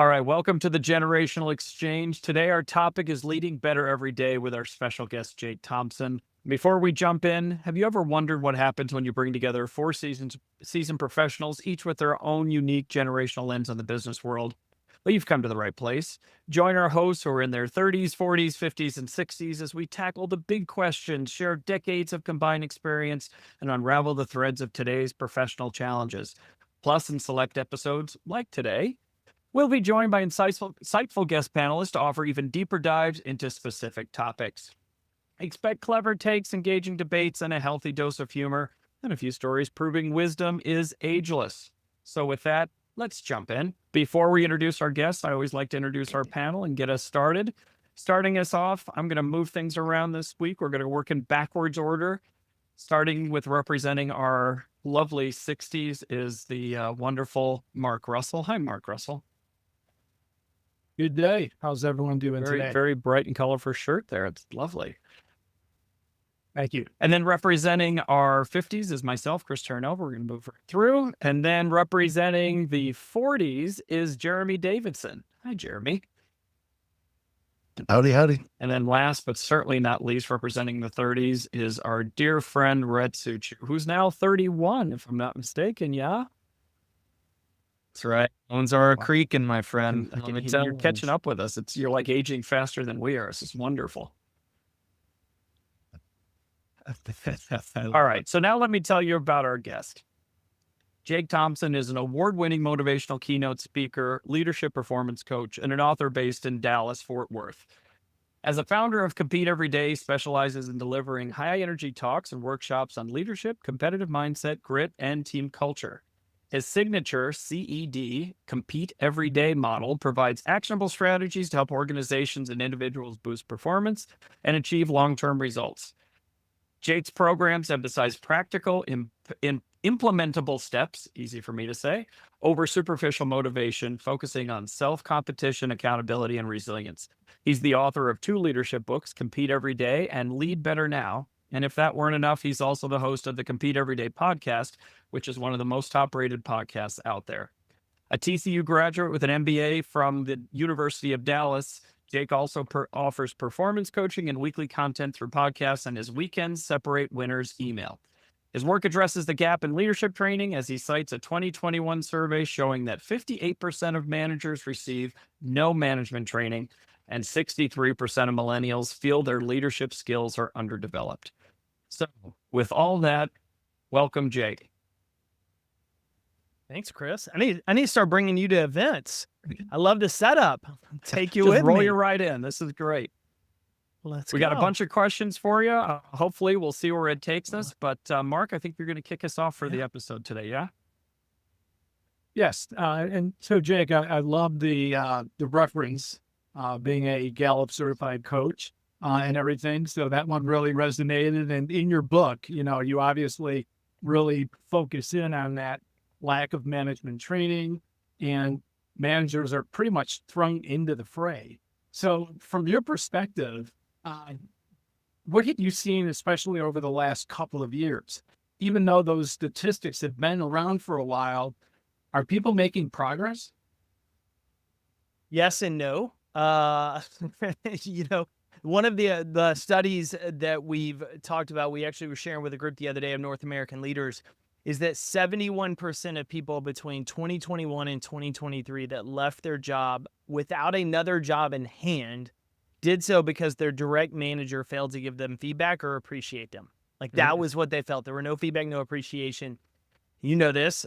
All right, welcome to the Generational Exchange. Today, our topic is leading better every day with our special guest, Jake Thompson. Before we jump in, have you ever wondered what happens when you bring together four seasoned professionals, each with their own unique generational lens on the business world? Well, you've come to the right place. Join our hosts who are in their 30s, 40s, 50s, and 60s as we tackle the big questions, share decades of combined experience, and unravel the threads of today's professional challenges. Plus, in select episodes like today, we'll be joined by insightful guest panelists to offer even deeper dives into specific topics. Expect clever takes, engaging debates, and a healthy dose of humor, and a few stories proving wisdom is ageless. So with that, let's jump in. Before we introduce our guests, I always like to introduce our panel and get us started. Starting us off, I'm going to move things around this week. We're going to work in backwards order. Starting with representing our lovely 60s is the wonderful Mark Russell. Hi, Mark Russell. Good day. How's everyone doing today? Very bright and colorful shirt there. It's lovely. Thank you. And then representing our 50s is myself, Chris Turnell. We're going to move through. And then representing the 40s is Jeremy Davidson. Hi, Jeremy. Howdy, howdy. And then last but certainly not least, representing the 30s is our dear friend, Red Suchu, who's now 31, if I'm not mistaken. Yeah? That's right. Bones are creaking, my friend. You're catching up with us. You're like aging faster than we are. This is wonderful. All right. So now let me tell you about our guest. Jake Thompson is an award-winning motivational keynote speaker, leadership performance coach, and an author based in Dallas, Fort Worth. As a founder of Compete Every Day, specializes in delivering high-energy talks and workshops on leadership, competitive mindset, grit, and team culture. His signature CED, Compete Every Day model, provides actionable strategies to help organizations and individuals boost performance and achieve long-term results. Jake's programs emphasize practical, implementable steps, easy for me to say, over superficial motivation, focusing on self-competition, accountability, and resilience. He's the author of 2 leadership books, Compete Every Day and Lead Better Now. And if that weren't enough, he's also the host of the Compete Every Day podcast, which is one of the most top-rated podcasts out there. A TCU graduate with an MBA from the University of Dallas, Jake also offers performance coaching and weekly content through podcasts, and his weekends separate winners email. His work addresses the gap in leadership training as he cites a 2021 survey showing that 58% of managers receive no management training, and 63% of millennials feel their leadership skills are underdeveloped. So, with all that, welcome, Jake. Thanks, Chris. I need to start bringing you to events. I love the setup. Take you with me. Roll you right in. This is great. Let's We got a bunch of questions for you. Hopefully, we'll see where it takes us. But Mark, I think you're going to kick us off for the episode today. Yeah. Yes. And so, Jake, I love the reference, being a Gallup certified coach and everything. So that one really resonated. And in your book, you obviously really focus in on that lack of management training, and managers are pretty much thrown into the fray. So from your perspective, what have you seen, especially over the last couple of years? Even though those statistics have been around for a while, are people making progress? Yes and no. One of the studies that we've talked about, we actually were sharing with a group the other day of North American leaders, is that 71% of people between 2021 and 2023 that left their job without another job in hand did so because their direct manager failed to give them feedback or appreciate them. Like that was what they felt. There were no feedback, no appreciation. You know this.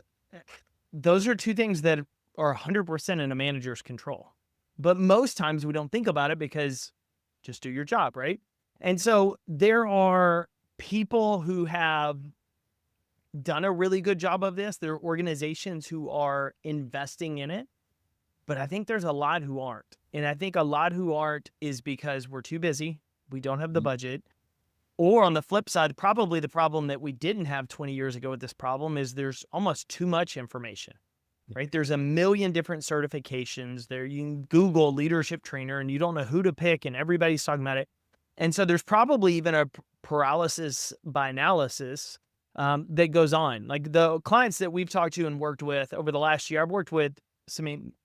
Those are 2 things that are 100% in a manager's control. But most times we don't think about it because just do your job, right? And so there are people who have done a really good job of this. There are organizations who are investing in it, but I think there's a lot who aren't. And I think a lot who aren't is because we're too busy. We don't have the budget. Or on the flip side, probably the problem that we didn't have 20 years ago with this problem is there's almost too much information, right? There's a million different certifications there. You can Google leadership trainer and you don't know who to pick and everybody's talking about it. And so there's probably even a paralysis by analysis that goes on. Like the clients that we've talked to and worked with over the last year, I've worked with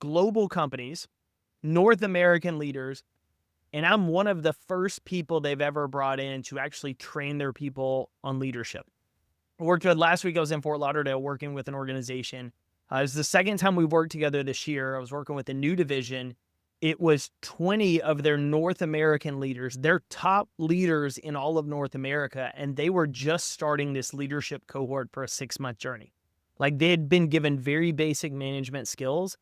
global companies, North American leaders, and I'm one of the first people they've ever brought in to actually train their people on leadership. Last week, I was in Fort Lauderdale working with an organization. It was the second time we've worked together this year. I was working with a new division. It was 20 of their North American leaders, their top leaders in all of North America, and they were just starting this leadership cohort for a 6-month journey. Like, they had been given very basic management skills,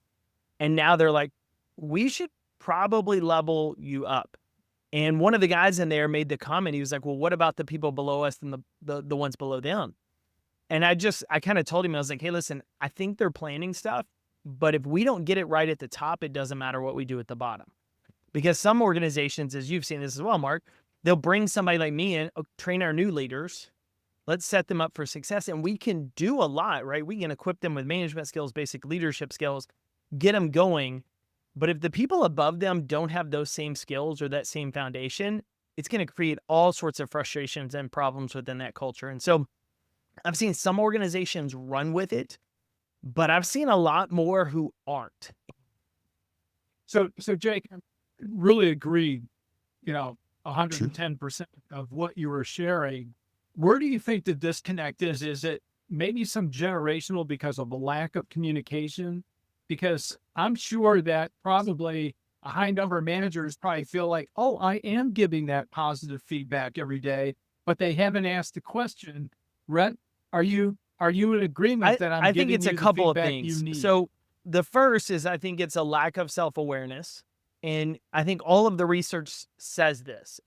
and now they're like, we should probably level you up. And one of the guys in there made the comment. He was like, well, what about the people below us and the ones below them? And I kind of told him, I was like, hey, listen, I think they're planning stuff, but if we don't get it right at the top, it doesn't matter what we do at the bottom. Because some organizations, as you've seen this as well, Mark, they'll bring somebody like me in, train our new leaders. Let's set them up for success. And we can do a lot, right? We can equip them with management skills, basic leadership skills, get them going. But if the people above them don't have those same skills or that same foundation, it's going to create all sorts of frustrations and problems within that culture. And so I've seen some organizations run with it, but I've seen a lot more who aren't. So Jake, I really agree, 110% of what you were sharing. Where do you think the disconnect is? Is it maybe some generational because of a lack of communication? Because I'm sure that probably a high number of managers probably feel like, oh, I am giving that positive feedback every day, but they haven't asked the question, Rhett, are you in agreement that I think it's a couple of things? things. So the first is, I think it's a lack of self-awareness. And I think all of the research says this.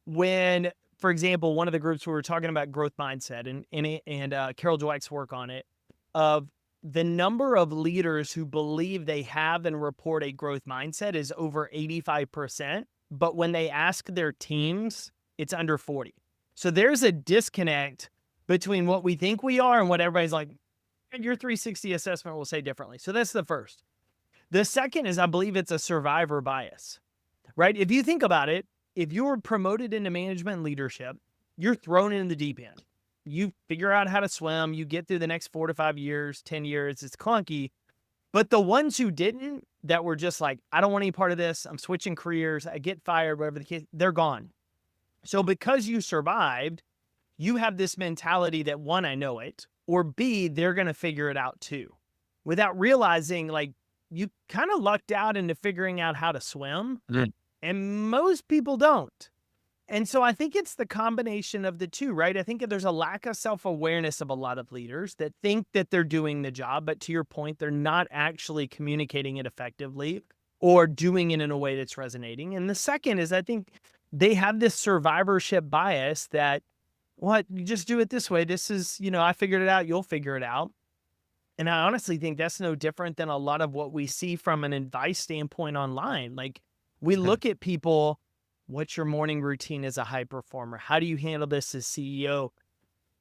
When, for example, one of the groups we were talking about growth mindset and Carol Dweck's work on it, of the number of leaders who believe they have and report a growth mindset is over 85%. But when they ask their teams, it's under 40. So there's a disconnect between what we think we are and what everybody's like, your 360 assessment will say differently. So that's the first. The second is, I believe it's a survivor bias, right? If you think about it, if you're promoted into management and leadership, you're thrown in the deep end. You figure out how to swim, you get through the next 4 to 5 years, 10 years, it's clunky. But the ones who didn't, that were just like, I don't want any part of this, I'm switching careers, I get fired, whatever the case, they're gone. So because you survived, you have this mentality that, one, I know it, or B, they're going to figure it out too, without realizing, like, you kind of lucked out into figuring out how to swim, and most people don't. And so I think it's the combination of the two, right? I think there's a lack of self-awareness of a lot of leaders that think that they're doing the job, but to your point, they're not actually communicating it effectively or doing it in a way that's resonating. And the second is, I think they have this survivorship bias that, what, you just do it this way. This is, I figured it out, you'll figure it out. And I honestly think that's no different than a lot of what we see from an advice standpoint online. Like, we look at people, what's your morning routine as a high performer? How do you handle this as CEO?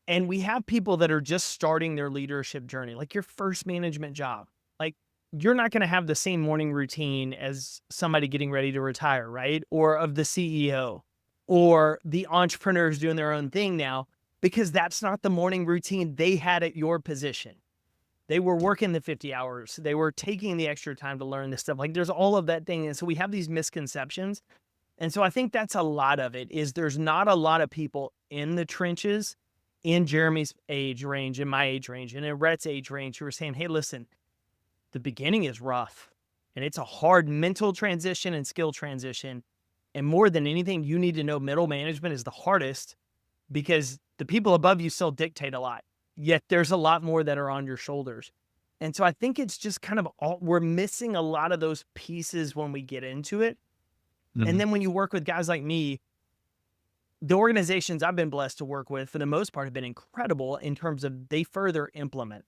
And we have people that are just starting their leadership journey, like your first management job. Like, you're not going to have the same morning routine as somebody getting ready to retire, right? Or of the CEO or the entrepreneurs doing their own thing now, because that's not the morning routine they had at your position. They were working the 50 hours. They were taking the extra time to learn this stuff. Like, there's all of that thing. And so we have these misconceptions. And so I think that's a lot of it, is there's not a lot of people in the trenches in Jeremy's age range, in my age range, and in Rhett's age range who are saying, hey, listen, the beginning is rough and it's a hard mental transition and skill transition. And more than anything, you need to know middle management is the hardest because the people above you still dictate a lot. Yet there's a lot more that are on your shoulders. And so I think it's just kind of we're missing a lot of those pieces when we get into it. Mm-hmm. And then when you work with guys like me, the organizations I've been blessed to work with, for the most part, have been incredible in terms of they further implement.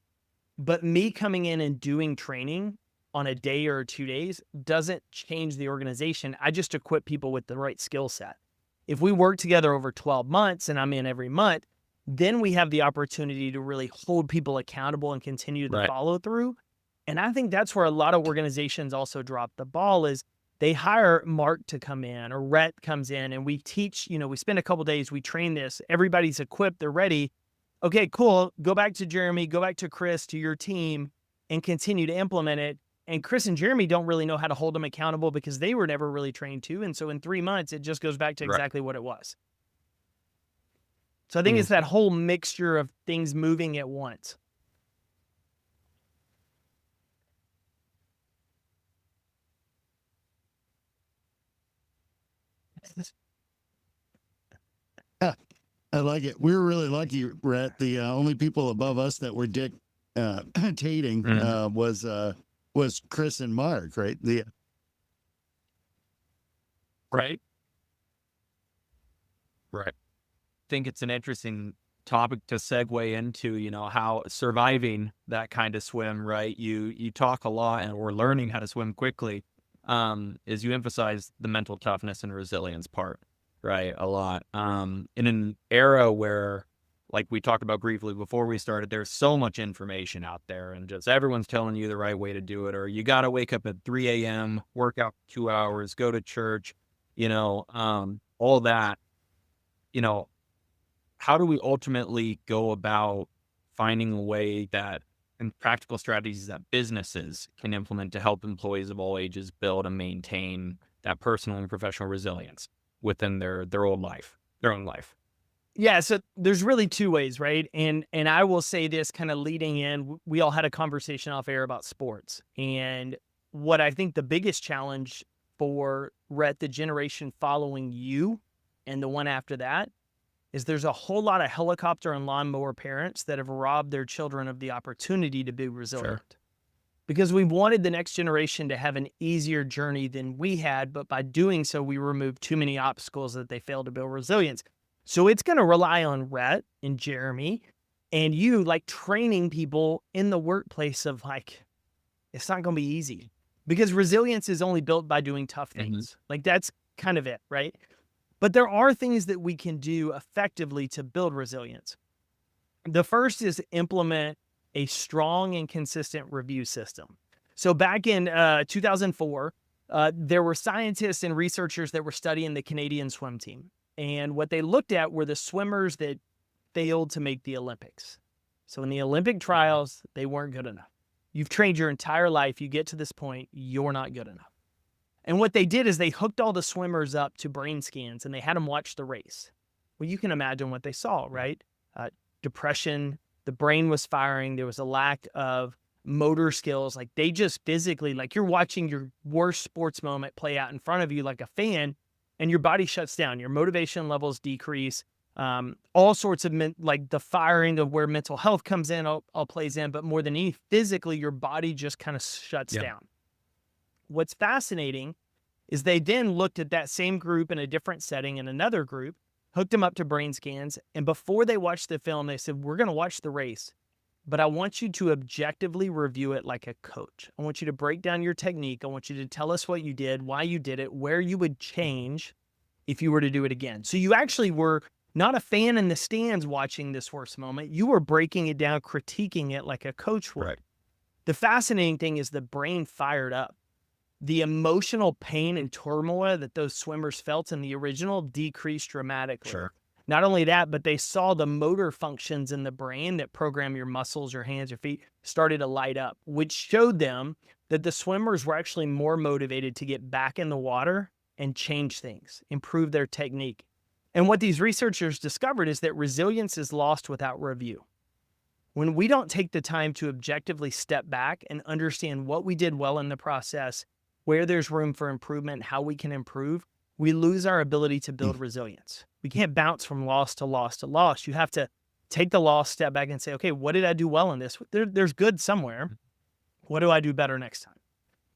But me coming in and doing training on a day or 2 days doesn't change the organization. I just equip people with the right skill set. If we work together over 12 months and I'm in every month, then we have the opportunity to really hold people accountable and continue the follow through. And I think that's where a lot of organizations also drop the ball, is they hire Mark to come in, or Rhett comes in, and we teach, we spend a couple days, we train this, everybody's equipped, they're ready. Okay, cool. Go back to Jeremy, go back to Chris, to your team. and continue to implement it. And Chris and Jeremy don't really know how to hold them accountable because they were never really trained to. And so in 3 months, it just goes back to exactly what it was. So I think it's that whole mixture of things moving at once. I like it. We were really lucky, Brett. The only people above us that were dictating was Chris and Mark, right? Right. I think it's an interesting topic to segue into, you know, how surviving that kind of swim, right? You talk a lot, and we're learning how to swim quickly, is you emphasize the mental toughness and resilience part, right? A lot. In an era where, like we talked about briefly before we started, there's so much information out there, and just everyone's telling you the right way to do it, or you got to wake up at 3 a.m., work out 2 hours, go to church, you know, all that, you know, how do we ultimately go about finding a way that, and practical strategies that businesses can implement to help employees of all ages build and maintain that personal and professional resilience within their own life? Yeah, so there's really 2 ways, right? And I will say this kind of leading in, we all had a conversation off air about sports. And what I think the biggest challenge for the generation following you and the one after that is there's a whole lot of helicopter and lawnmower parents that have robbed their children of the opportunity to be resilient. Because we wanted the next generation to have an easier journey than we had, but by doing so, we removed too many obstacles that they failed to build resilience. So it's going to rely on Rhett and Jeremy and you, like, training people in the workplace of, like, it's not going to be easy because resilience is only built by doing tough things. Like, that's kind of it, right? But there are things that we can do effectively to build resilience. The first is implement a strong and consistent review system. So back in 2004, there were scientists and researchers that were studying the Canadian swim team. And what they looked at were the swimmers that failed to make the Olympics. So in the Olympic trials, they weren't good enough. You've trained your entire life. You get to this point, you're not good enough. And what they did is they hooked all the swimmers up to brain scans and they had them watch the race. Well, you can imagine what they saw, right? Depression, the brain was firing. There was a lack of motor skills. Like, they just physically, like, you're watching your worst sports moment play out in front of you like a fan, and your body shuts down. Your motivation levels decrease. All sorts of like the firing of where mental health comes in, all plays in, but more than any, physically, your body just kind of shuts down. What's fascinating is they then looked at that same group in a different setting in another group, hooked them up to brain scans, and before they watched the film, they said, we're going to watch the race, but I want you to objectively review it like a coach. I want you to break down your technique. I want you to tell us what you did, why you did it, where you would change if you were to do it again. So you actually were not a fan in the stands watching this worst moment. You were breaking it down, critiquing it like a coach would. Right. The fascinating thing is the brain fired up. The emotional pain and turmoil that those swimmers felt in the original decreased dramatically. Sure. Not only that, but they saw the motor functions in the brain that program your muscles, your hands, your feet started to light up, which showed them that the swimmers were actually more motivated to get back in the water and change things, improve their technique. And what these researchers discovered is that resilience is lost without review. When we don't take the time to objectively step back and understand what we did well in the process, where there's room for improvement, how we can improve, we lose our ability to build resilience. We can't bounce from loss to loss to loss. You have to take the loss, step back and say, okay, what did I do well in this? There's good somewhere. What do I do better next time?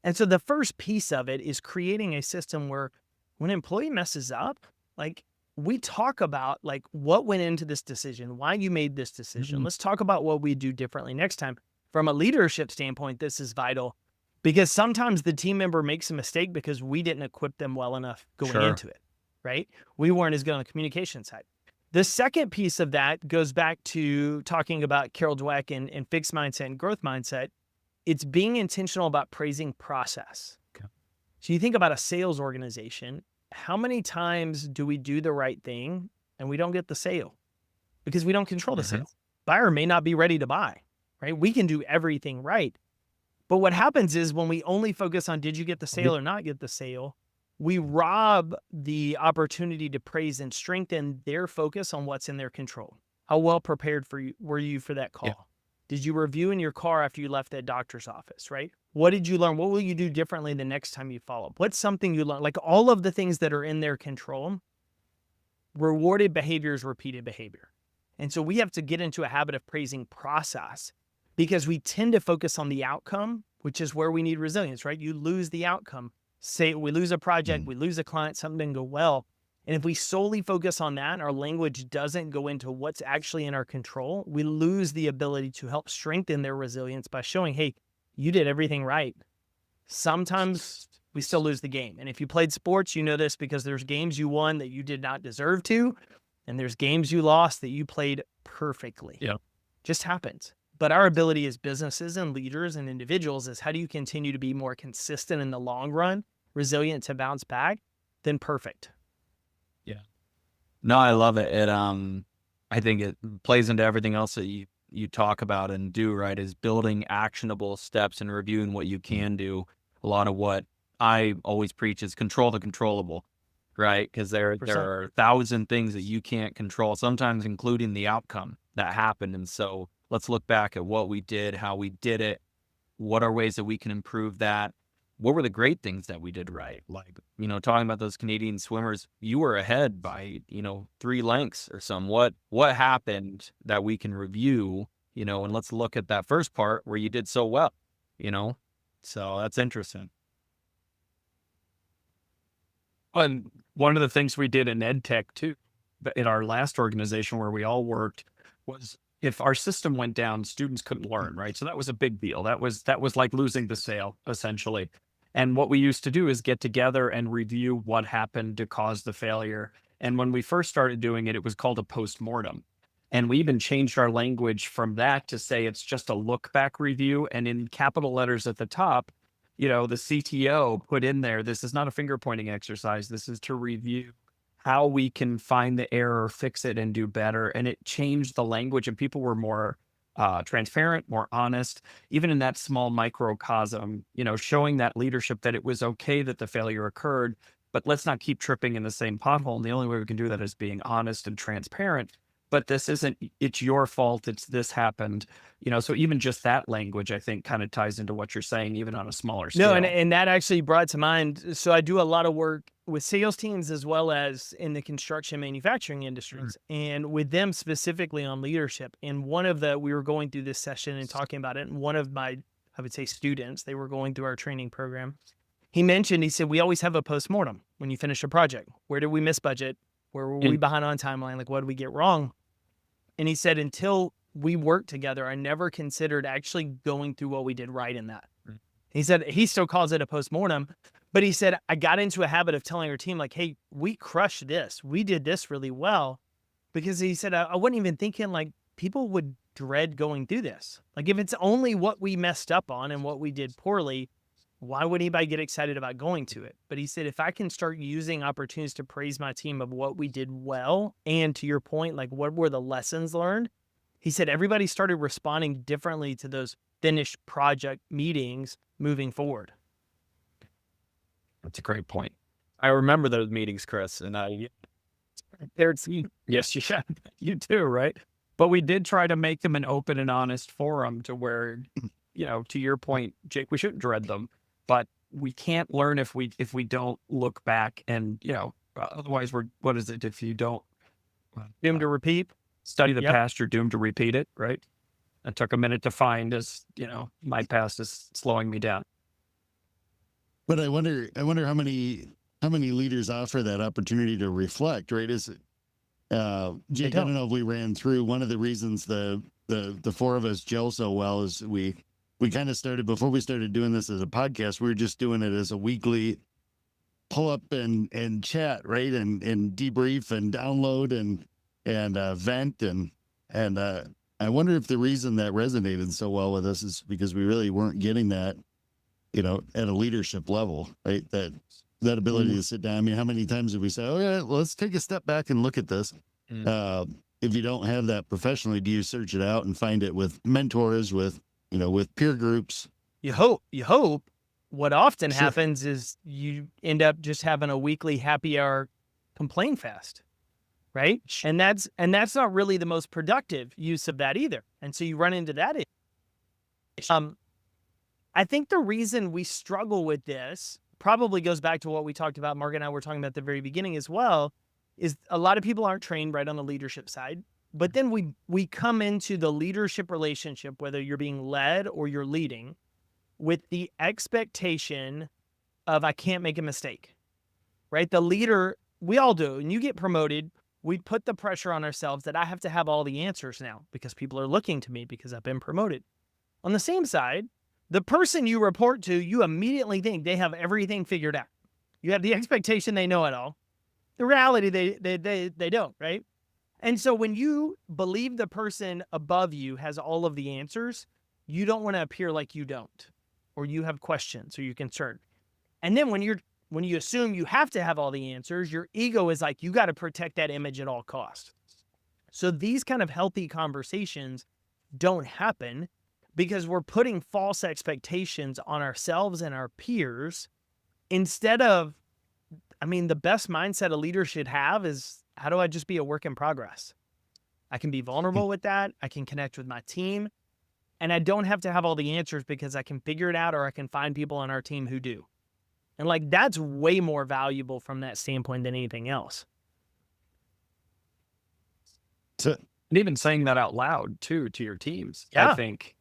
And so the first piece of it is creating a system where when an employee messes up, like, we talk about, like, what went into this decision, why you made this decision. Let's talk about what we do differently next time. From a leadership standpoint, this is vital because sometimes the team member makes a mistake because we didn't equip them well enough going into it, right? We weren't as good on the communication side. The second piece of that goes back to talking about Carol Dweck and fixed mindset and growth mindset. It's being intentional about praising process. Okay. So you think about a sales organization. How many times do we do the right thing and we don't get the sale because we don't control the sale? Buyer may not be ready to buy, right? We can do everything right, But what happens is when we only focus on did you get the sale or not get the sale, we rob the opportunity to praise and strengthen their focus on what's in their control. How well prepared were you for that call? Yeah. Did you review in your car after you left that doctor's office, right? What did you learn? What will you do differently the next time you follow up? What's something you learned? Like all of the things that are in their control, rewarded behavior is repeated behavior. And so we have to get into a habit of praising process because we tend to focus on the outcome, which is where we need resilience, right? You lose the outcome. Say we lose a project, we lose a client, something didn't go well. And if we solely focus on that, our language doesn't go into what's actually in our control, we lose the ability to help strengthen their resilience by showing, hey, you did everything right. Sometimes we still lose the game. And if you played sports, you know this because there's games you won that you did not deserve to, and there's games you lost that you played perfectly. Yeah. Just happens. But our ability as businesses and leaders and individuals is how do you continue to be more consistent in the long run, resilient to bounce back, then perfect. No, I love it. I think it plays into everything else that you talk about and do, right? Is building actionable steps and reviewing what you can do. A lot of what I always preach is control the controllable, right? Because there are 1,000 things that you can't control, sometimes including the outcome that happened. And so let's look back at what we did, how we did it. What are ways that we can improve that? What were the great things that we did right? Like, talking about those Canadian swimmers, you were ahead by, 3 lengths or some. What happened that we can review, and let's look at that first part where you did so well, So that's interesting. And one of the things we did in EdTech too, in our last organization where we all worked, was if our system went down, students couldn't learn, right? So that was a big deal. That was like losing the sale, essentially. And what we used to do is get together and review what happened to cause the failure. And when we first started doing it, it was called a postmortem. And we even changed our language from that to say it's just a look back review. And in capital letters at the top, the CTO put in there, this is not a finger pointing exercise. This is to review how we can find the error, fix it, and do better. And it changed the language, and people were more transparent, more honest, even in that small microcosm, showing that leadership that it was okay that the failure occurred, but let's not keep tripping in the same pothole. And the only way we can do that is being honest and transparent. But this isn't, it's your fault, it's this happened, so even just that language, I think, kind of ties into what you're saying, even on a smaller scale. No, and that actually brought to mind, so I do a lot of work with sales teams as well as in the construction manufacturing industries, and with them specifically on leadership. And we were going through this session and talking about it, and one of my, I would say, students, they were going through our training program. He said, we always have a postmortem when you finish a project. Where did we miss budget? Where were we behind on timeline? Like, what did we get wrong? And he said, until we worked together, I never considered actually going through what we did right in that. He said, he still calls it a postmortem, but he said, I got into a habit of telling our team, like, hey, we crushed this. We did this really well. Because he said, I wasn't even thinking like people would dread going through this. Like if it's only what we messed up on and what we did poorly, why would anybody get excited about going to it? But he said, if I can start using opportunities to praise my team of what we did well, and to your point, like what were the lessons learned? He said, everybody started responding differently to those finished project meetings moving forward. That's a great point. I remember those meetings, Chris, and yes, you do, right? But we did try to make them an open and honest forum to where, to your point, Jake, we shouldn't dread them. But we can't learn if we don't look back, and otherwise what is it if you don't Doomed to repeat? Study the past, you're doomed to repeat it, right? It took a minute to find as my past is slowing me down. But I wonder how many leaders offer that opportunity to reflect, right? Is it Jake, I don't know if we ran through one of the reasons the 4 of us gel so well is we kind of started, before we started doing this as a podcast, we were just doing it as a weekly pull up and chat, right? And debrief and download and vent. And I wonder if the reason that resonated so well with us is because we really weren't getting that, at a leadership level, right? That ability to sit down. I mean, how many times did we say, oh yeah, let's take a step back and look at this. If you don't have that professionally, do you search it out and find it with mentors, with peer groups, You hope. What often Sure. happens is you end up just having a weekly happy hour complain fest, right? And that's not really the most productive use of that either. And so you run into that. I think the reason we struggle with this probably goes back to what we talked about, Mark and I were talking about at the very beginning as well, is a lot of people aren't trained right on the leadership side. But then we come into the leadership relationship, whether you're being led or you're leading, with the expectation of I can't make a mistake, right? The leader, we all do, and you get promoted, we put the pressure on ourselves that I have to have all the answers now because people are looking to me because I've been promoted. On the same side, the person you report to, you immediately think they have everything figured out. You have the expectation they know it all. The reality, they don't, right? And so when you believe the person above you has all of the answers, you don't want to appear like you don't, or you have questions, or you're concerned. And then when you assume you have to have all the answers, your ego is like, you got to protect that image at all costs. So these kind of healthy conversations don't happen because we're putting false expectations on ourselves and our peers instead of, the best mindset a leader should have is, how do I just be a work in progress? I can be vulnerable with that. I can connect with my team. And I don't have to have all the answers because I can figure it out, or I can find people on our team who do. And that's way more valuable from that standpoint than anything else. So, And even saying that out loud too to your teams, Yeah. I think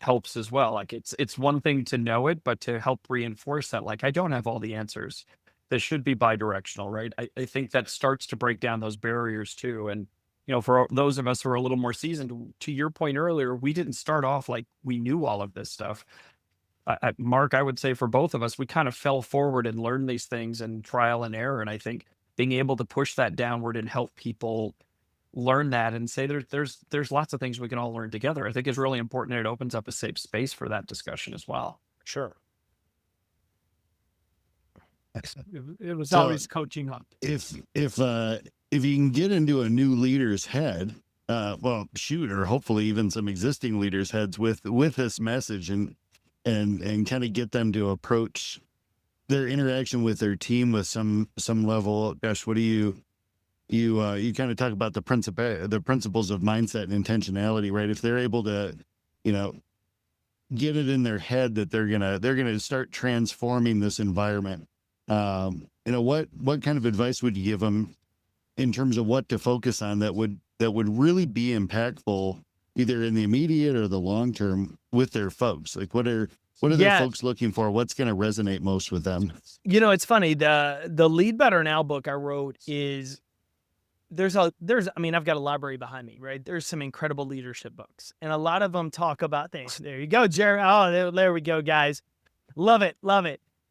helps as well. It's one thing to know it, but to help reinforce that, I don't have all the answers. This should be bi-directional, right? I think that starts to break down those barriers too. And, for those of us who are a little more seasoned, to your point earlier, we didn't start off like we knew all of this stuff. Mark, I would say for both of us, we kind of fell forward and learned these things and trial and error. And I think being able to push that downward and help people learn that and say there's lots of things we can all learn together, I think is really important. And it opens up a safe space for that discussion as well. Sure. It was So- always coaching up. if you can get into a new leader's head, or hopefully even some existing leaders' heads with this message, and kind of get them to approach their interaction with their team with some level. Gosh, what do you kind of talk about the principles of mindset and intentionality, right? If they're able to, get it in their head that they're gonna start transforming this environment. What kind of advice would you give them in terms of what to focus on that would really be impactful, either in the immediate or the long term, with their folks? What are their folks looking for? What's going to resonate most with them? It's funny. The Lead Better Now book I wrote is I've got a library behind me, right? There's some incredible leadership books, and a lot of them talk about things. There you go, Jerry. Oh, there we go, guys. Love it.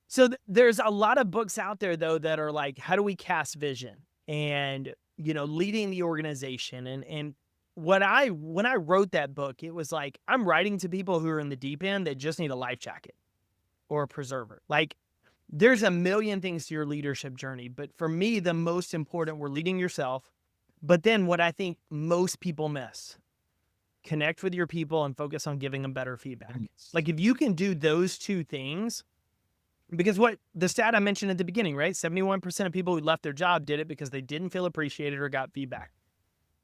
So there's a lot of books out there though that are like, how do we cast vision and, leading the organization. And when I wrote that book, it was like, I'm writing to people who are in the deep end that just need a life jacket or a preserver. There's a million things to your leadership journey, but for me, the most important, we're leading yourself. But then what I think most people miss, connect with your people and focus on giving them better feedback. If you can do those two things, because what the stat I mentioned at the beginning, right? 71% of people who left their job did it because they didn't feel appreciated or got feedback.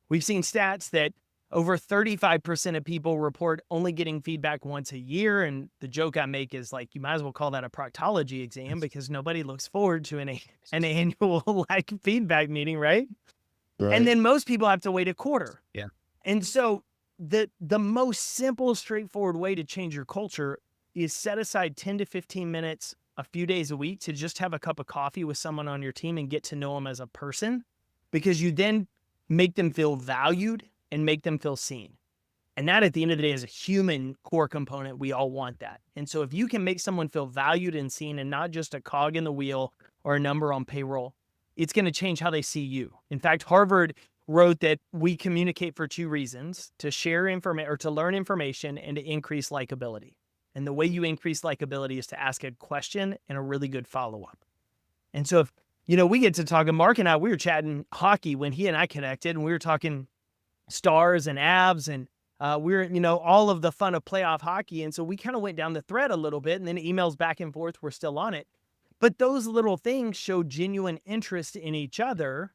We've seen stats that over 35% of people report only getting feedback once a year. And the joke I make is you might as well call that a proctology exam because nobody looks forward to an annual feedback meeting, right? Right. And then most people have to wait a quarter. Yeah. And so the most simple, straightforward way to change your culture is set aside 10 to 15 minutes a few days a week to just have a cup of coffee with someone on your team and get to know them as a person, because you then make them feel valued and make them feel seen. And that at the end of the day is a human core component. We all want that. And so if you can make someone feel valued and seen and not just a cog in the wheel or a number on payroll, it's going to change how they see you. In fact, Harvard wrote that we communicate for two reasons: to share information or to learn information and to increase likability. And the way you increase likability is to ask a question and a really good follow-up. And so if, we get to talking, Mark and I, we were chatting hockey when he and I connected, and we were talking stars and abs. And We're, all of the fun of playoff hockey. And so we kind of went down the thread a little bit, and then emails back and forth. We're still on it. But those little things show genuine interest in each other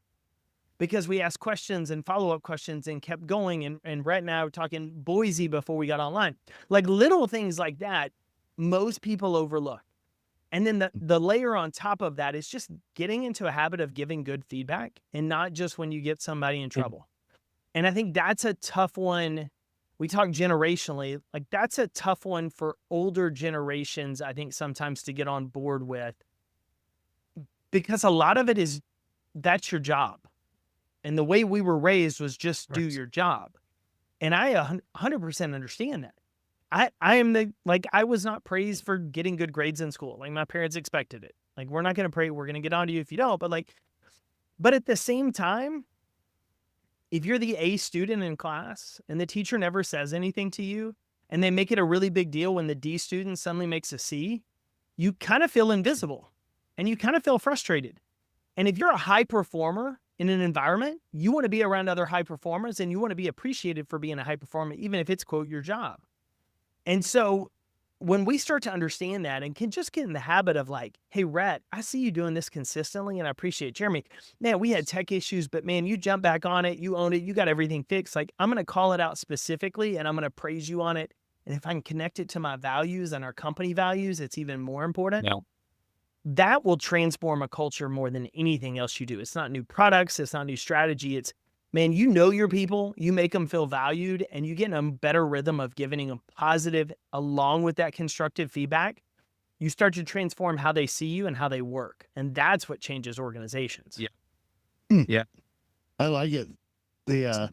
because we asked questions and follow-up questions and kept going. And Brett and I were talking Boise before we got online. Like little things like that, most people overlook. And then the layer on top of that is just getting into a habit of giving good feedback and not just when you get somebody in trouble. And I think that's a tough one. We talk generationally, like that's a tough one for older generations, I think sometimes to get on board with, because a lot of it is that's your job. And the way we were raised was just do your job. And I 100% understand that. I was not praised for getting good grades in school. Like my parents expected it. Like, we're not going to pray. We're going to get on to you if you don't. But at the same time, if you're the A student in class and the teacher never says anything to you and they make it a really big deal when the D student suddenly makes a C, you kind of feel invisible and you kind of feel frustrated. And if you're a high performer in an environment, you want to be around other high performers and you want to be appreciated for being a high performer, even if it's, quote, your job. And so when we start to understand that and can just get in the habit of like, hey, Rhett, I see you doing this consistently and I appreciate it. Jeremy, man, we had tech issues, but man, you jump back on it. You own it. You got everything fixed. Like, I'm going to call it out specifically and I'm going to praise you on it. And if I can connect it to my values and our company values, it's even more important. No. That will transform a culture more than anything else you do. It's not new products. It's not new strategy. It's, man, you know your people, you make them feel valued, and you get in a better rhythm of giving them positive along with that constructive feedback. You start to transform how they see you and how they work. And that's what changes organizations. Yeah. Yeah. I like it. I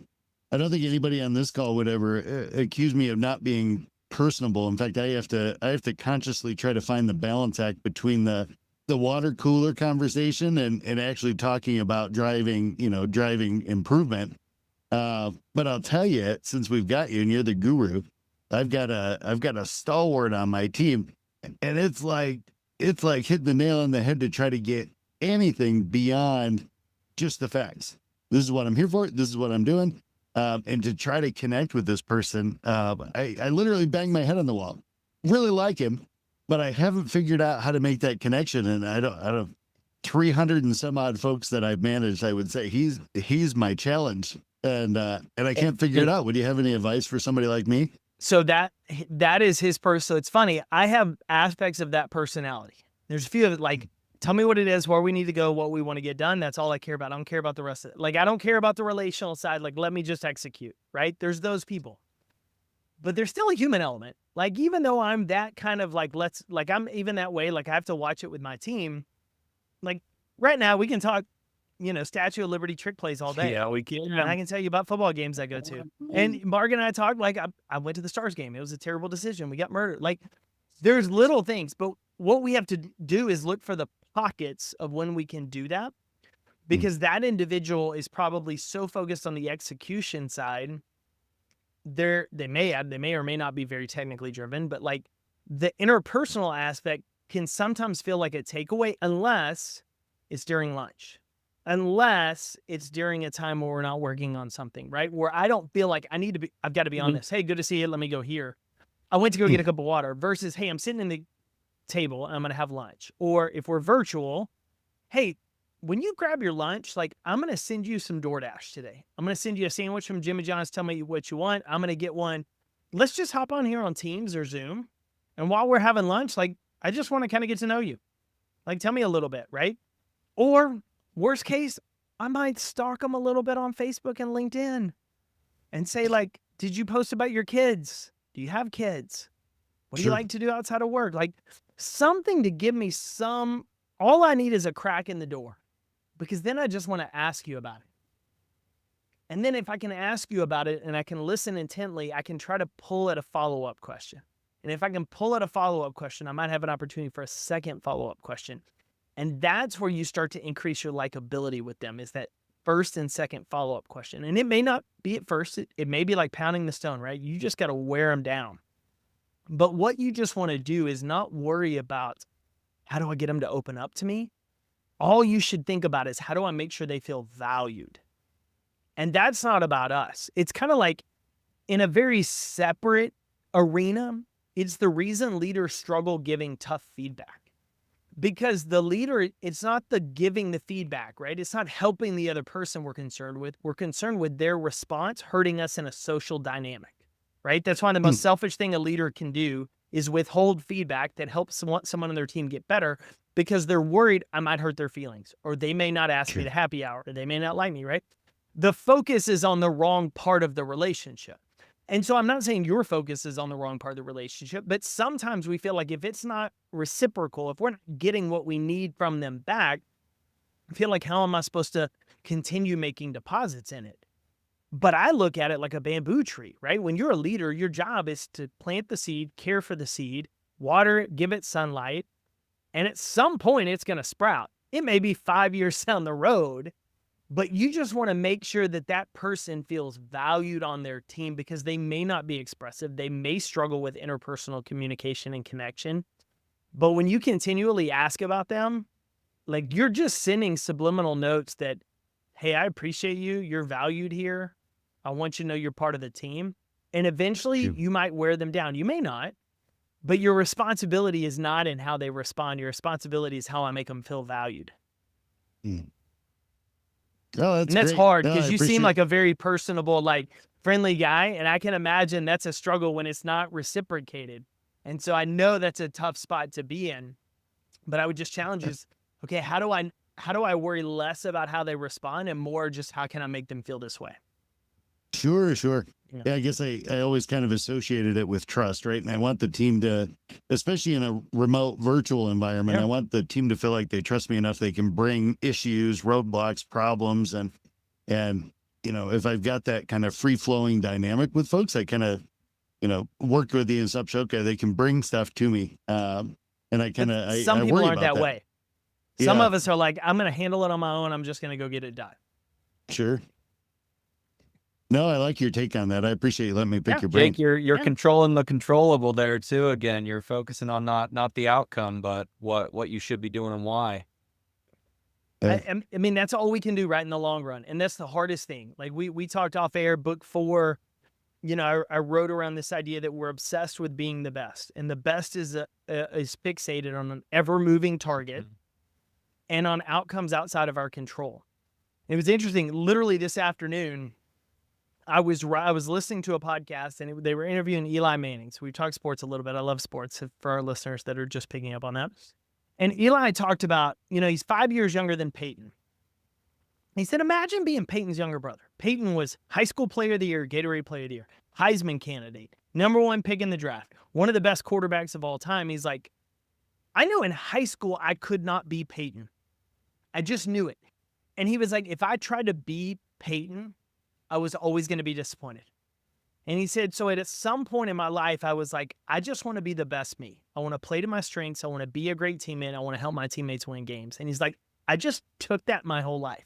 don't think anybody on this call would ever accuse me of not being personable. In fact, I have to consciously try to find the balance act between the water cooler conversation and actually talking about driving improvement. But I'll tell you, since we've got you and you're the guru, I've got a stalwart on my team, and it's like hitting the nail on the head to try to get anything beyond just the facts. This is what I'm here for. This is what I'm doing. And to try to connect with this person, I literally bang my head on the wall. Really like him, but I haven't figured out how to make that connection. And I don't 300 and some odd folks that I've managed, I would say he's my challenge. And I can't figure it out. Would you have any advice for somebody like me? So that is his person. So it's funny. I have aspects of that personality. There's a few of it, like, tell me what it is, where we need to go, what we want to get done. That's all I care about. I don't care about the rest of it. Like, I don't care about the relational side. Like, let me just execute, right? There's those people. But there's still a human element. Like, even though I'm that kind of like, I'm even that way, like I have to watch it with my team. Like right now we can talk, Statue of Liberty trick plays all day. Yeah, we can. And I can tell you about football games I go to. And Mark and I talked, like, I went to the Stars game. It was a terrible decision. We got murdered. Like, there's little things, but what we have to do is look for the pockets of when we can do that, because that individual is probably so focused on the execution side. They may or may not be very technically driven, but like the interpersonal aspect can sometimes feel like a takeaway unless it's during lunch, unless it's during a time where we're not working on something, right? Where I don't feel like I've got to be on this. Hey, good to see you. Let me go here. I went to go get a cup of water versus, hey, I'm sitting in the table and I'm going to have lunch. Or if we're virtual, hey, when you grab your lunch, like, I'm going to send you some DoorDash today. I'm going to send you a sandwich from Jimmy John's. Tell me what you want. I'm going to get one. Let's just hop on here on Teams or Zoom. And while we're having lunch, like, I just want to kind of get to know you. Like, tell me a little bit, right? Or worst case, I might stalk them a little bit on Facebook and LinkedIn and say, like, did you post about your kids? Do you have kids? What do you like to do outside of work? Like, something to give me all I need is a crack in the door, because then I just want to ask you about it. And then if I can ask you about it and I can listen intently, I can try to pull at a follow-up question. And if I can pull at a follow-up question, I might have an opportunity for a second follow-up question. And that's where you start to increase your likability with them, is that first and second follow-up question. And it may not be at first. It may be like pounding the stone, right? You just got to wear them down. But what you just want to do is not worry about, how do I get them to open up to me? All you should think about is, how do I make sure they feel valued? And that's not about us. It's kind of like in a very separate arena, it's the reason leaders struggle giving tough feedback. Because the leader, it's not the giving the feedback, right? It's not helping the other person we're concerned with. We're concerned with their response hurting us in a social dynamic, right? That's why the most selfish thing a leader can do is withhold feedback that helps someone on their team get better, because they're worried I might hurt their feelings, or they may not ask me to happy hour, or they may not like me, right? The focus is on the wrong part of the relationship. And so I'm not saying your focus is on the wrong part of the relationship, but sometimes we feel like if it's not reciprocal, if we're not getting what we need from them back, I feel like, how am I supposed to continue making deposits in it? But I look at it like a bamboo tree, right? When you're a leader, your job is to plant the seed, care for the seed, water it, give it sunlight, and at some point it's going to sprout. It may be 5 years down the road, but you just want to make sure that that person feels valued on their team, because they may not be expressive. They may struggle with interpersonal communication and connection. But when you continually ask about them, like, you're just sending subliminal notes that, hey, I appreciate you. You're valued here. I want you to know you're part of the team. And eventually you might wear them down. You may not, but your responsibility is not in how they respond. Your responsibility is how I make them feel valued. Oh, that's And that's great. hard, No, because I you seem appreciate- like a very personable, like, friendly guy. And I can imagine that's a struggle when it's not reciprocated. And so I know that's a tough spot to be in, but I would just challenge you, okay, how do I worry less about how they respond and more just how can I make them feel this way? Sure. Yeah. Yeah, I guess I always kind of associated it with trust, right? And I want the team to, especially in a remote virtual environment, I want the team to feel like they trust me enough they can bring issues, roadblocks, problems, and if I've got that kind of free flowing dynamic with folks, I kind of worked with the assumption, okay, they can bring stuff to me, and I kind of Some I people worry aren't about that way. Some Yeah. of us are like, I'm going to handle it on my own. I'm just going to go get it done. Sure. No, I like your take on that. I appreciate you letting me pick Yeah, your brain. Jake, you're controlling the controllable there too. Again, you're focusing on not the outcome, but what you should be doing and why. I mean, that's all we can do right in the long run. And that's the hardest thing. Like we talked off air, book 4, I wrote around this idea that we're obsessed with being the best. And the best is fixated on an ever moving target and on outcomes outside of our control. It was interesting. Literally this afternoon, I was listening to a podcast, and they were interviewing Eli Manning. So we talked sports a little bit. I love sports for our listeners that are just picking up on that. And Eli talked about, he's 5 years younger than Peyton. He said, imagine being Peyton's younger brother. Peyton was high school player of the year, Gatorade player of the year, Heisman candidate, #1 pick in the draft, one of the best quarterbacks of all time. He's like, I know in high school I could not be Peyton. I just knew it. And he was like, if I tried to be Peyton, I was always going to be disappointed. And he said, so at some point in my life, I was like, I just want to be the best me. I want to play to my strengths. I want to be a great teammate. I want to help my teammates win games. And he's like, I just took that my whole life.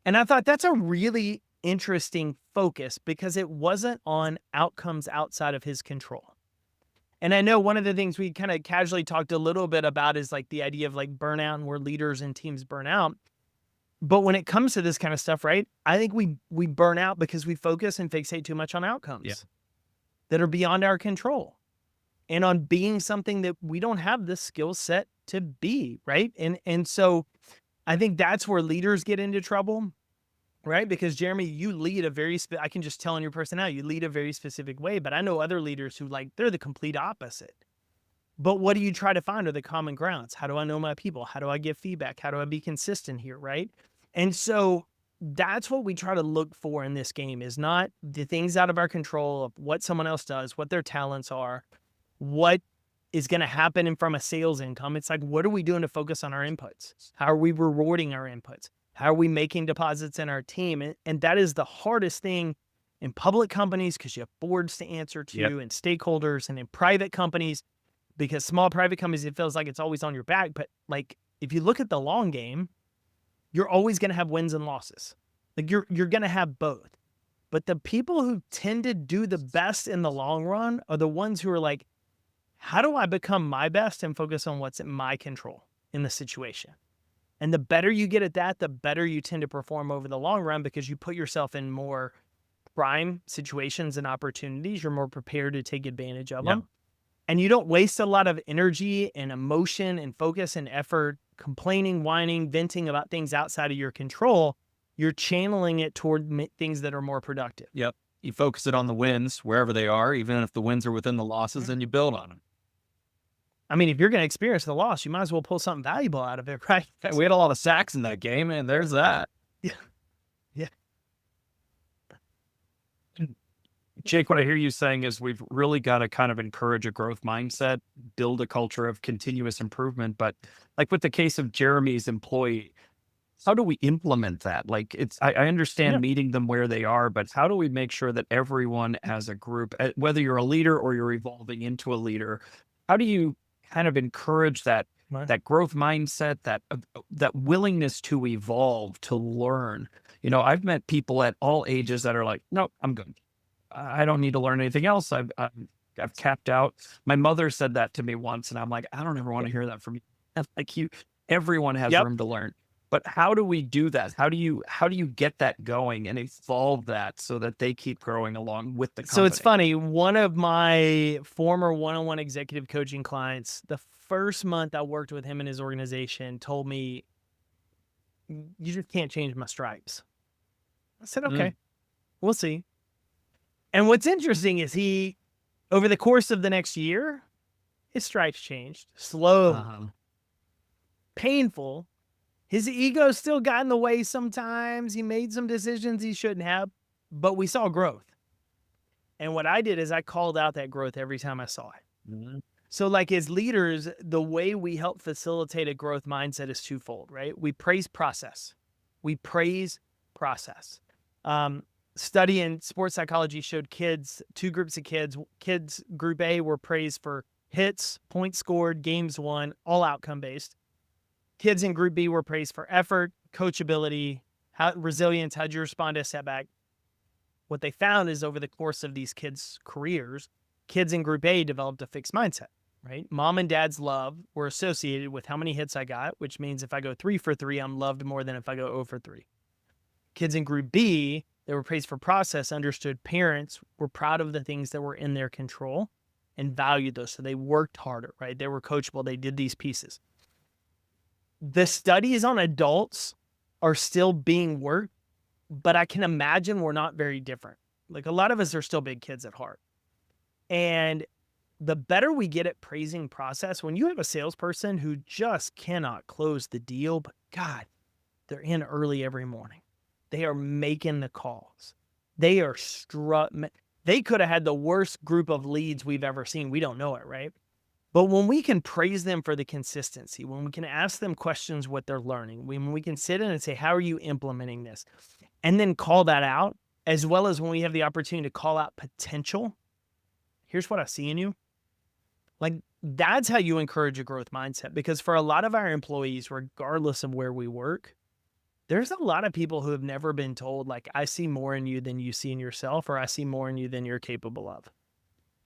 And I thought that's a really interesting focus, because it wasn't on outcomes outside of his control. And I know one of the things we kind of casually talked a little bit about is like the idea of like burnout, and where leaders and teams burn out. But when it comes to this kind of stuff, right, I think we burn out because we focus and fixate too much on outcomes that are beyond our control, and on being something that we don't have the skill set to be, right? And so I think that's where leaders get into trouble, right? Because Jeremy, you lead I can just tell in your personality, you lead a very specific way, but I know other leaders who they're the complete opposite. But what do you try to find are the common grounds? How do I know my people? How do I give feedback? How do I be consistent here, right? And so that's what we try to look for in this game, is not the things out of our control of what someone else does, what their talents are, what is going to happen from a sales income. It's like, what are we doing to focus on our inputs? How are we rewarding our inputs? How are we making deposits in our team? And that is the hardest thing in public companies, because you have boards to answer to and stakeholders, and in private companies, because small private companies, it feels like it's always on your back. But like, if you look at the long game, you're always going to have wins and losses. Like you're going to have both. But the people who tend to do the best in the long run are the ones who are like, how do I become my best and focus on what's in my control in the situation? And the better you get at that, the better you tend to perform over the long run, because you put yourself in more prime situations and opportunities, you're more prepared to take advantage of Yeah. them. And you don't waste a lot of energy and emotion and focus and effort complaining, whining, venting about things outside of your control. You're channeling it toward things that are more productive. Yep. You focus it on the wins wherever they are, even if the wins are within the losses, and you build on them. I mean, if you're going to experience the loss, you might as well pull something valuable out of it, right? We had a lot of sacks in that game, and there's that. Yeah. Jake, what I hear you saying is we've really got to kind of encourage a growth mindset, build a culture of continuous improvement. But like with the case of Jeremy's employee, how do we implement that? Like I understand meeting them where they are, but how do we make sure that everyone as a group, whether you're a leader or you're evolving into a leader, how do you kind of encourage that that growth mindset, that willingness to evolve, to learn? You know, I've met people at all ages that are like, no, I'm good. I don't need to learn anything else. I've capped out. My mother said that to me once, and I'm like, I don't ever want to hear that from you. Like everyone has room to learn. But how do we do that? How do you get that going and evolve that so that they keep growing along with the company? So it's funny. One of my former one-on-one executive coaching clients, the first month I worked with him in his organization, told me, you just can't change my stripes. I said, okay, we'll see. And what's interesting is he, over the course of the next year, his stripes changed. Slow, painful. His ego still got in the way sometimes. He made some decisions he shouldn't have, but we saw growth. And what I did is I called out that growth every time I saw it. So like as leaders, the way we help facilitate a growth mindset is twofold, right? We praise process. We praise process. Study in sports psychology showed kids, two groups of kids. Kids, group A, were praised for hits, points scored, games won, all outcome based. Kids in group B were praised for effort, coachability, resilience, how'd you respond to a setback? What they found is over the course of these kids' careers, kids in group A developed a fixed mindset, right? Mom and dad's love were associated with how many hits I got, which means if I go 3 for 3, I'm loved more than if I go 0 for 3. Kids in group B, they were praised for process, understood parents were proud of the things that were in their control and valued those. So they worked harder, right? They were coachable. They did these pieces. The studies on adults are still being worked, but I can imagine we're not very different. Like a lot of us are still big kids at heart. And the better we get at praising process, when you have a salesperson who just cannot close the deal, but God, they're in early every morning. They are making the calls. They are they could have had the worst group of leads we've ever seen. We don't know it, right? But when we can praise them for the consistency, when we can ask them questions what they're learning, when we can sit in and say, how are you implementing this? And then call that out, as well as when we have the opportunity to call out potential. Here's what I see in you. Like, that's how you encourage a growth mindset. Because for a lot of our employees, regardless of where we work, there's a lot of people who have never been told, like, I see more in you than you see in yourself, or I see more in you than you're capable of.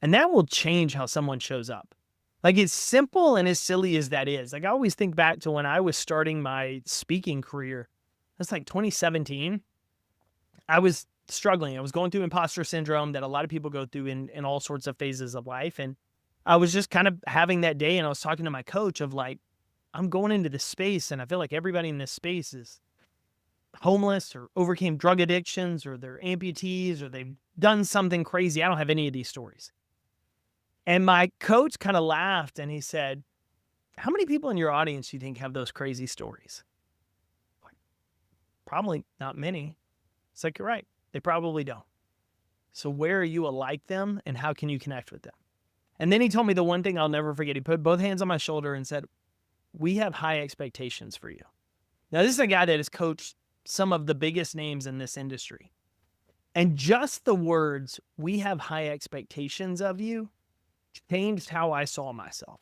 And that will change how someone shows up. Like, it's simple and as silly as that is. Like, I always think back to when I was starting my speaking career. That's like 2017. I was struggling. I was going through imposter syndrome that a lot of people go through in all sorts of phases of life. And I was just kind of having that day, and I was talking to my coach of like, I'm going into this space, and I feel like everybody in this space is homeless or overcame drug addictions, or they're amputees, or they've done something crazy. I don't have any of these stories. And my coach kind of laughed, and he said, how many people in your audience do you think have those crazy stories? Probably not many. It's like, you're right. They probably don't. So where are you alike them, and how can you connect with them? And then he told me the one thing I'll never forget. He put both hands on my shoulder and said, we have high expectations for you. Now, this is a guy that has coached some of the biggest names in this industry. And just the words, we have high expectations of you, changed how I saw myself.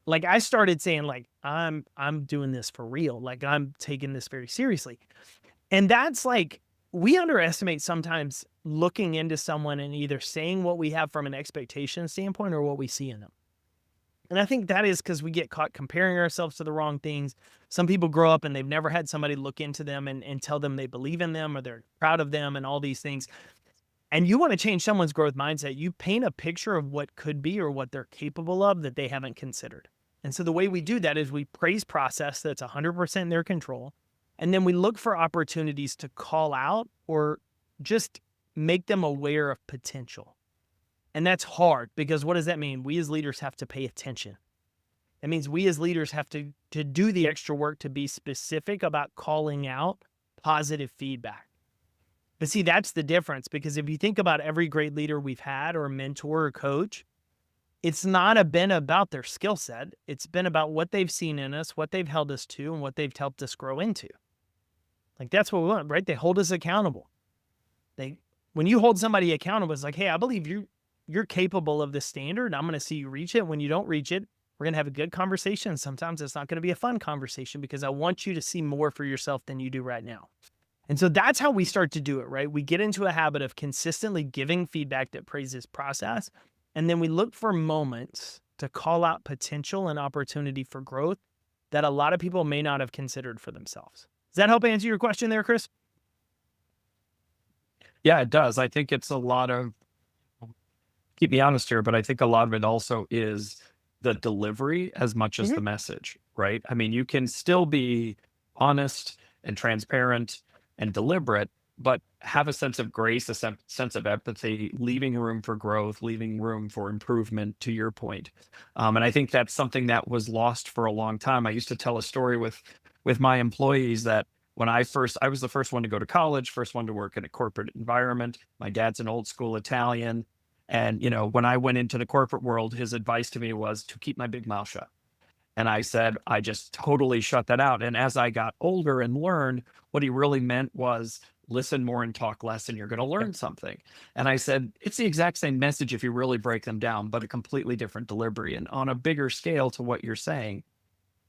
Like, I started saying, like, I'm doing this for real. Like, I'm taking this very seriously. And that's like, we underestimate sometimes looking into someone and either saying what we have from an expectation standpoint or what we see in them. And I think that is because we get caught comparing ourselves to the wrong things. Some people grow up and they've never had somebody look into them and tell them they believe in them or they're proud of them and all these things. and you want to change someone's growth mindset, you paint a picture of what could be or what they're capable of that they haven't considered. And so the way we do that is we praise process that's 100% in their control. And then we look for opportunities to call out or just make them aware of potential. And that's hard because what does that mean? We as leaders have to pay attention. That means we as leaders have to do the extra work to be specific about calling out positive feedback. But see, that's the difference, because if you think about every great leader we've had or mentor or coach, it's not been about their skill set. It's been about what they've seen in us, what they've held us to, and what they've helped us grow into. Like, that's what we want, right? They hold us accountable. When you hold somebody accountable, it's like, hey, I believe you're capable of this standard. I'm going to see you reach it. When you don't reach it, we're going to have a good conversation. Sometimes it's not going to be a fun conversation because I want you to see more for yourself than you do right now. And so that's how we start to do it, right? We get into a habit of consistently giving feedback that praises process. And then we look for moments to call out potential and opportunity for growth that a lot of people may not have considered for themselves. Does that help answer your question there, Chris? Yeah, it does. I think it's a lot of, keep me honest here, but I think a lot of it also is the delivery as much as the message, right? I mean, you can still be honest and transparent and deliberate, but have a sense of grace, a sense of empathy, leaving room for growth, leaving room for improvement, to your point. And I think that's something that was lost for a long time. I used to tell a story with my employees that when I was the first one to go to college, first one to work in a corporate environment. My dad's an old school Italian. And, when I went into the corporate world, his advice to me was to keep my big mouth shut. And I said, I just totally shut that out. And as I got older and learned, what he really meant was listen more and talk less, and you're going to learn something. And I said, it's the exact same message if you really break them down, but a completely different delivery. And on a bigger scale to what you're saying,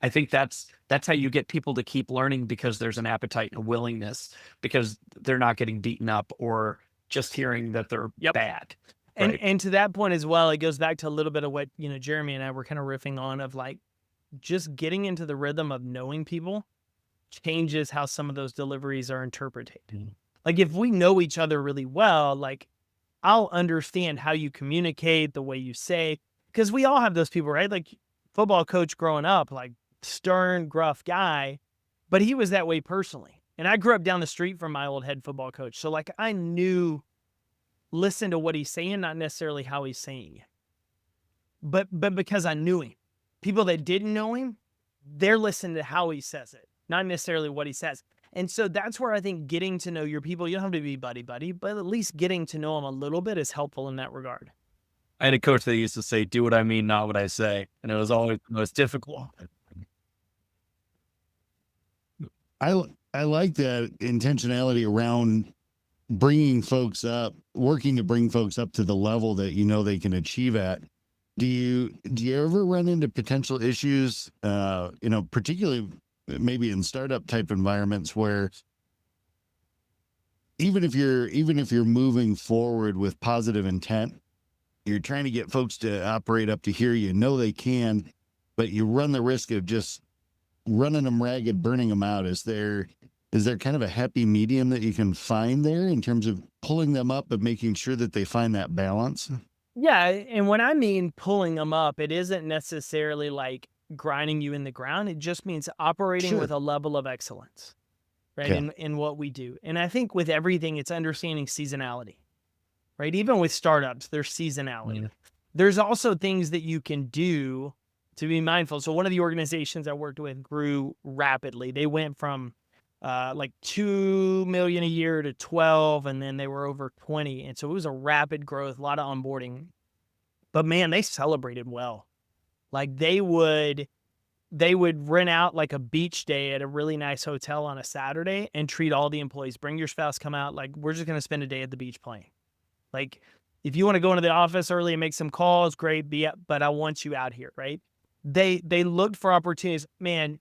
I think that's how you get people to keep learning, because there's an appetite and a willingness, because they're not getting beaten up or just hearing that they're bad. Right? And to that point as well, it goes back to a little bit of what, Jeremy and I were kind of riffing on, of like, just getting into the rhythm of knowing people changes how some of those deliveries are interpreted. Like, if we know each other really well, like, I'll understand how you communicate, the way you say, because we all have those people, right? Like, football coach growing up, like, stern, gruff guy, but he was that way personally. And I grew up down the street from my old head football coach. So like, I knew, listen to what he's saying, not necessarily how he's saying it. But because I knew him. People that didn't know him, they're listening to how he says it, not necessarily what he says. And so that's where I think getting to know your people, you don't have to be buddy-buddy, but at least getting to know them a little bit is helpful in that regard. I had a coach that used to say, do what I mean, not what I say. And it was always the most difficult. I like that intentionality around bringing folks up, working to bring folks up to the level that they can achieve at. Do you ever run into potential issues, particularly maybe in startup type environments, where even if you're moving forward with positive intent, you're trying to get folks to operate up to here, they can, but you run the risk of just running them ragged, burning them out? Is there kind of a happy medium that you can find there in terms of pulling them up but making sure that they find that balance? Yeah, and when I mean pulling them up, it isn't necessarily like grinding you in the ground. It just means operating with a level of excellence, right, in what we do. And I think with everything, it's understanding seasonality, right? Even with startups, there's seasonality. Yeah. There's also things that you can do to be mindful. So one of the organizations I worked with grew rapidly. They went from like 2 million a year to 12, and then they were over 20. And so it was a rapid growth, a lot of onboarding. But man, they celebrated well. Like, they would rent out like a beach day at a really nice hotel on a Saturday and treat all the employees. Bring your spouse, come out. Like, we're just going to spend a day at the beach playing. Like, if you want to go into the office early and make some calls, great, but I want you out here, right? They looked for opportunities. Man,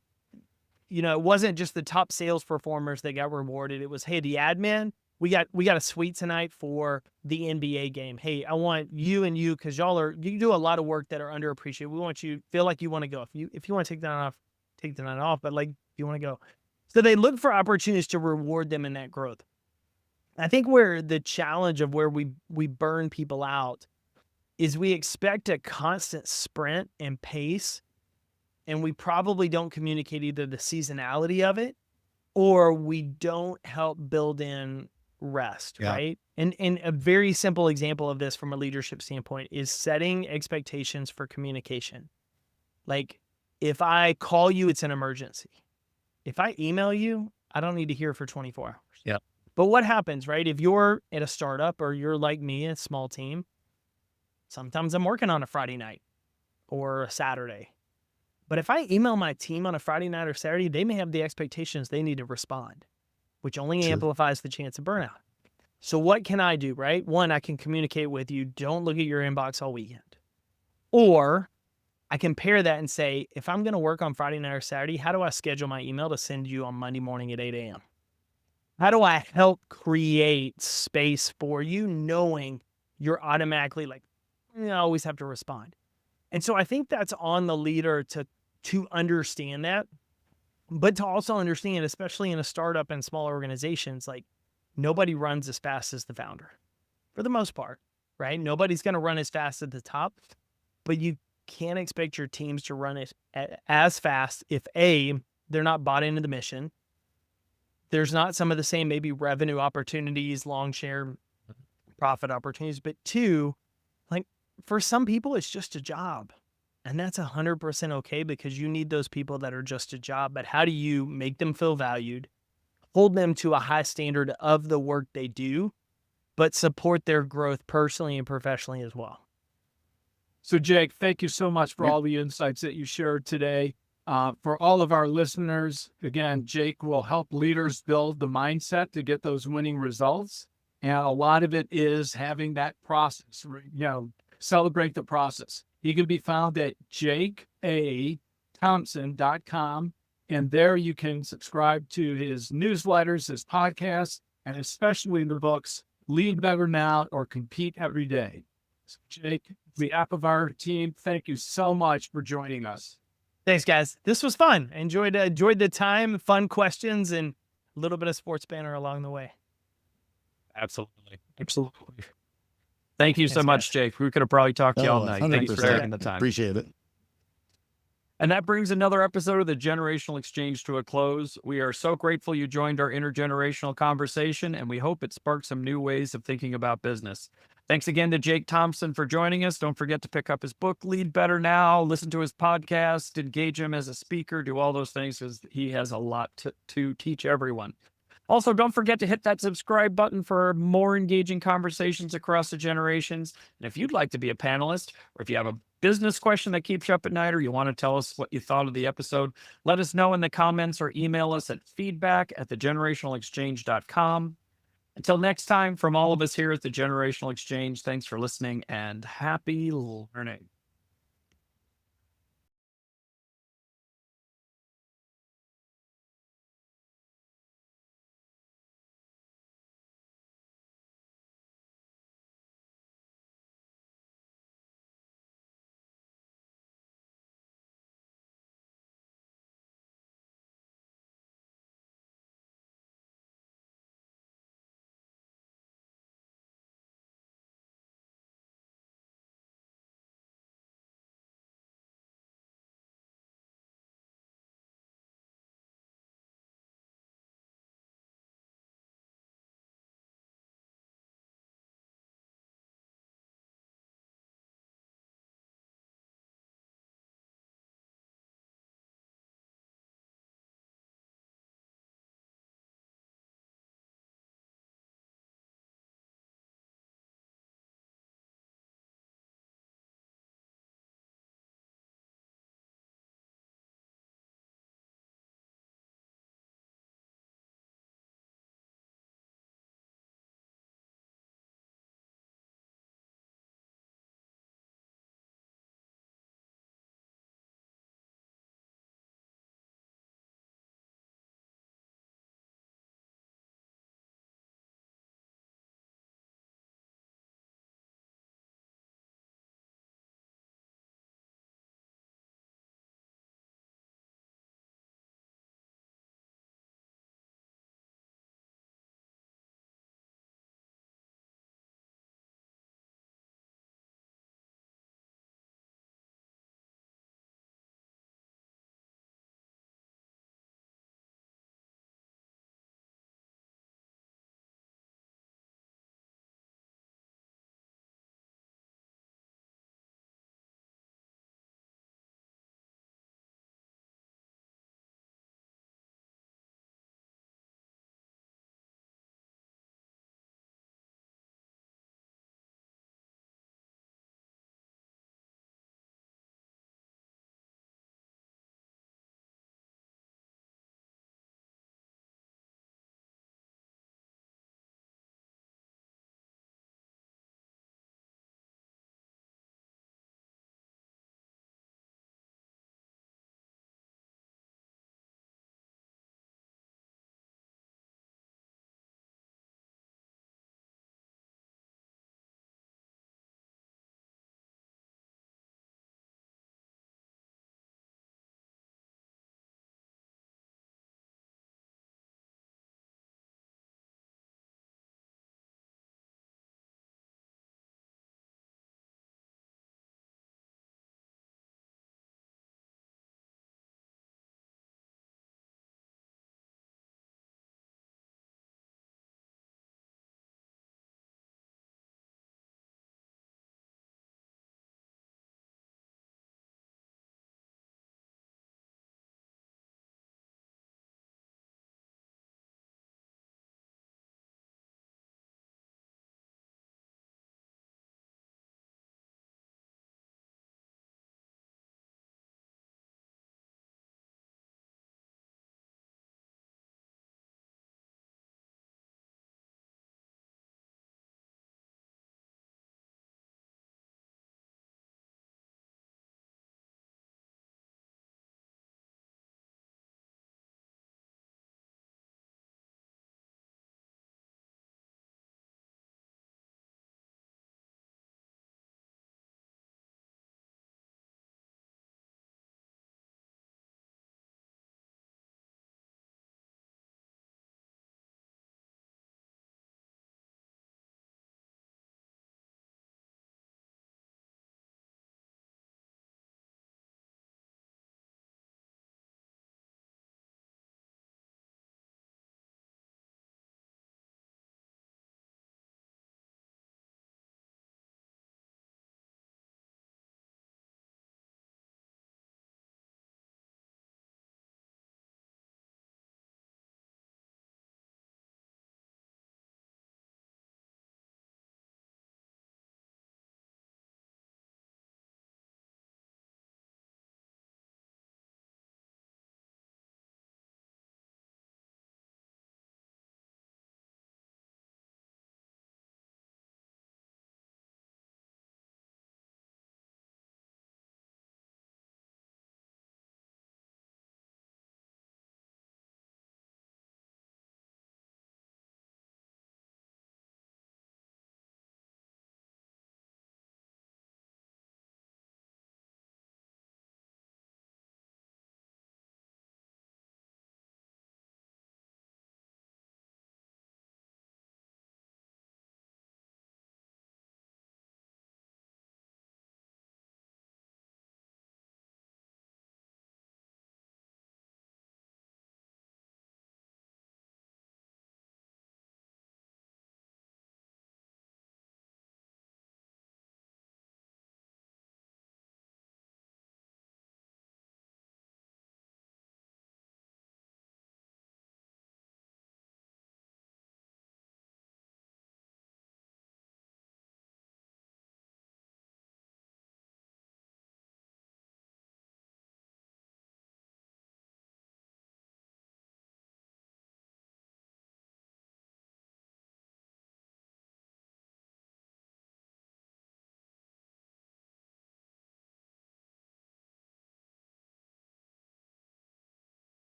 it wasn't just the top sales performers that got rewarded. It was, hey, the admin, we got a suite tonight for the NBA game. Hey, I want you and you, because you do a lot of work that are underappreciated. We want you feel like you want to go. If you want to take the night off, but like, if you want to go. So they look for opportunities to reward them in that growth. I think where the challenge of where we burn people out is we expect a constant sprint and pace, and we probably don't communicate either the seasonality of it, or we don't help build in rest, Yeah. right? And a very simple example of this from a leadership standpoint is setting expectations for communication. Like, if I call you, it's an emergency. If I email you, I don't need to hear for 24 hours. Yep. But what happens, right? If you're at a startup or you're like me, a small team, sometimes I'm working on a Friday night or a Saturday. But if I email my team on a Friday night or Saturday, they may have the expectations they need to respond, which only Sure. amplifies the chance of burnout. So what can I do, right? One, I can communicate with you, don't look at your inbox all weekend. Or I can pair that and say, if I'm going to work on Friday night or Saturday, how do I schedule my email to send you on Monday morning at 8 a.m.? How do I help create space for you knowing you're automatically like, I always have to respond? And so I think that's on the leader to understand that, but to also understand, especially in a startup and small organizations, like nobody runs as fast as the founder for the most part, right? Nobody's going to run as fast at the top, but you can't expect your teams to run it as fast if A, they're not bought into the mission. There's not some of the same maybe revenue opportunities, long share profit opportunities, but two, like for some people, it's just a job. And that's 100% okay because you need those people that are just a job. But how do you make them feel valued, hold them to a high standard of the work they do, but support their growth personally and professionally as well? So, Jake, thank you so much for all the insights that you shared today. For all of our listeners, again, Jake will help leaders build the mindset to get those winning results. And a lot of it is having that process, celebrate the process. He can be found at jakeathompson.com. And there you can subscribe to his newsletters, his podcasts, and especially the books, Lead Better Now or Compete Every Day. So, Jake, on behalf of our team, thank you so much for joining us. Thanks, guys. This was fun. Enjoyed the time, fun questions, and a little bit of sports banner along the way. Absolutely. Thank you so Thanks, much, guys. Jake. We could have probably talked to you all night. Thanks for 100%. taking the time. Appreciate it. And that brings another episode of the Generational Exchange to a close. We are so grateful you joined our intergenerational conversation, and we hope it sparked some new ways of thinking about business. Thanks again to Jake Thompson for joining us. Don't forget to pick up his book, Lead Better Now, listen to his podcast, engage him as a speaker, do all those things because he has a lot to teach everyone. Also, don't forget to hit that subscribe button for more engaging conversations across the generations. And if you'd like to be a panelist, or if you have a business question that keeps you up at night, or you want to tell us what you thought of the episode, let us know in the comments or email us at feedback@thegenerationalexchange.com. Until next time, from all of us here at the Generational Exchange, thanks for listening and happy learning.